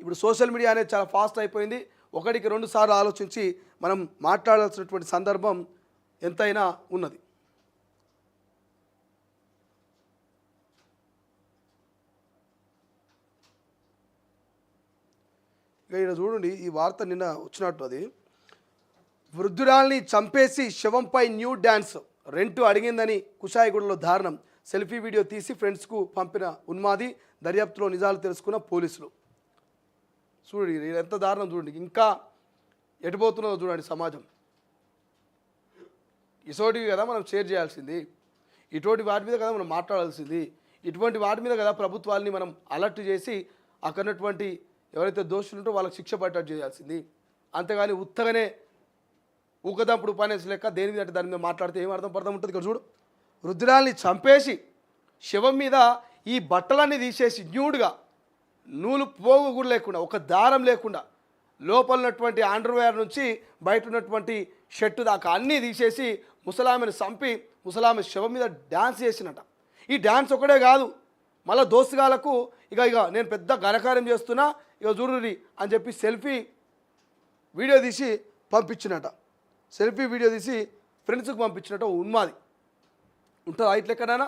ఇప్పుడు social media అనేది చాలా ఫాస్ట్ అయిపోయింది. ఒకటికి 2 సార్లు ఆలోచించి మనం మాట్లాడాల్సినటువంటి సందర్భం ఎంతైనా ఉన్నది. ఇక ఇక్కడ చూడండి, ఈ వార్త నిన్న వచ్చినట్టు అది. వృద్ధురాల్ని చంపేసి శవంపై న్యూ డ్యాన్స్, రెంటు అడిగిందని కుషాయిగూడలో దారుణం. సెల్ఫీ వీడియో తీసి ఫ్రెండ్స్కు పంపిన ఉన్మాది, దర్యాప్తులో నిజాలు తెలుసుకున్న పోలీసులు. చూడండి ఎంత దారుణం, చూడండి ఇంకా ఎటుపోతున్నదో చూడండి సమాజం. ఇటువంటివి కదా మనం షేర్ చేయాల్సింది, ఇటువంటి వాటి మీద కదా మనం మాట్లాడాల్సింది, ఇటువంటి వాటి మీద కదా ప్రభుత్వాన్ని మనం అలర్ట్ చేసి అక్కడున్నటువంటి ఎవరైతే దోషులు ఉంటో వాళ్ళకి శిక్ష పడ్డట్టు చేయాల్సింది. అంతేగాని ఉత్తగానే ఊకదంపుడు ఉపన్యాసం లెక్క దేని మీద అంటే దాని మీద మాట్లాడితే ఏం అర్థం ఉంటుంది. ఇక్కడ చూడు, వృద్ధురాల్ని చంపేసి శవం మీద ఈ బట్టలన్నీ తీసేసి న్యూడ్గా, నూలు పోగు కూడా లేకుండా, ఒక దారం లేకుండా, లోపల ఉన్నటువంటి అండర్వేర్ నుంచి బయట ఉన్నటువంటి షర్టు దాకా అన్నీ తీసేసి ముసలామెను చంపి ముసలామె శవం మీద డ్యాన్స్ చేసినట. ఈ డ్యాన్స్ ఒకటే కాదు, మళ్ళీ దోస్తుగాలకు ఇక నేను పెద్ద ఘనకార్యం చేస్తున్నా ఇక చూడురి అని చెప్పి సెల్ఫీ వీడియో తీసి పంపించినట. సెల్ఫీ వీడియో తీసి ఫ్రెండ్స్కి పంపించినట్టు ఉన్మాది ఉంటుందా ఇట్లెక్కడైనా?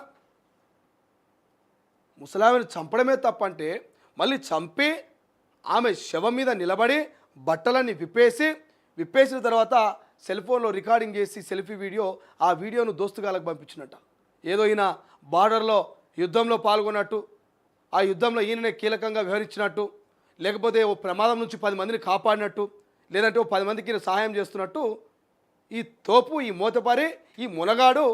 ముసలామెను చంపడమే తప్పంటే మళ్ళీ చంపి ఆమె శవం మీద నిలబడి బట్టలన్నీ విప్పేసిన తర్వాత సెల్ ఫోన్లో రికార్డింగ్ చేసి సెల్ఫీ వీడియో, ఆ వీడియోను దోస్తుగాలకు పంపించినట్ట. ఏదో ఈయన బార్డర్లో యుద్ధంలో పాల్గొన్నట్టు, ఆ యుద్ధంలో ఈయననే కీలకంగా వ్యవహరించినట్టు, లేకపోతే ఓ ప్రమాదం నుంచి 10 మందిని కాపాడినట్టు, లేదంటే ఓ 10 మందికి ఈయన సహాయం చేస్తున్నట్టు ఈ తోపు, ఈ మోతపారి, ఈ మునగాడు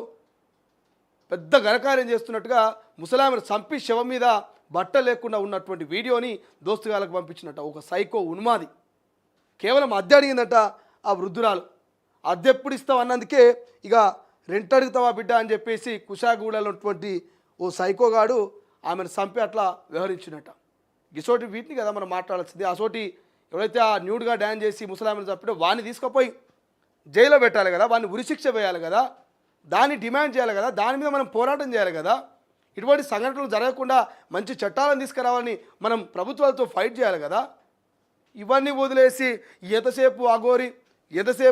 పెద్ద ఘనకార్యం చేస్తున్నట్టుగా ముసలామెను చంపి శవం మీద బట్ట లేకుండా ఉన్నటువంటి వీడియోని దోస్తుగాలకు పంపించినట్ట. ఒక సైకో ఉన్మాది. కేవలం అద్దె అడిగిందట ఆ వృద్ధురాలు. అద్దె ఎప్పుడు ఇస్తావు అన్నందుకే ఇక రెంట్ అడుగుతావా బిడ్డ అని చెప్పేసి కుషాగూడలో ఉన్నటువంటి ఓ సైకోగాడు ఆమెను చంపి అట్లా వ్యవహరించినట్ట. గిసోటి వీటిని కదా మనం మాట్లాడాల్సింది. అసోటి ఎవరైతే ఆ న్యూడ్గా డ్యాన్స్ చేసి ముసలామెను చంపితే వాడిని తీసుకుపోయి జైల్లో పెట్టాలి కదా, వాడిని ఉరిశిక్ష వేయాలి కదా, దాన్ని డిమాండ్ చేయాలి కదా, దాని మీద మనం పోరాటం చేయాలి కదా. ఇటువంటి సంఘటనలు జరగకుండా మంచి చట్టాలను తీసుకురావాలని మనం ప్రభుత్వాలతో ఫైట్ చేయాలి కదా. ఇవన్నీ వదిలేసి ఎంతసేపు అఘోరి, ఎంతసేపు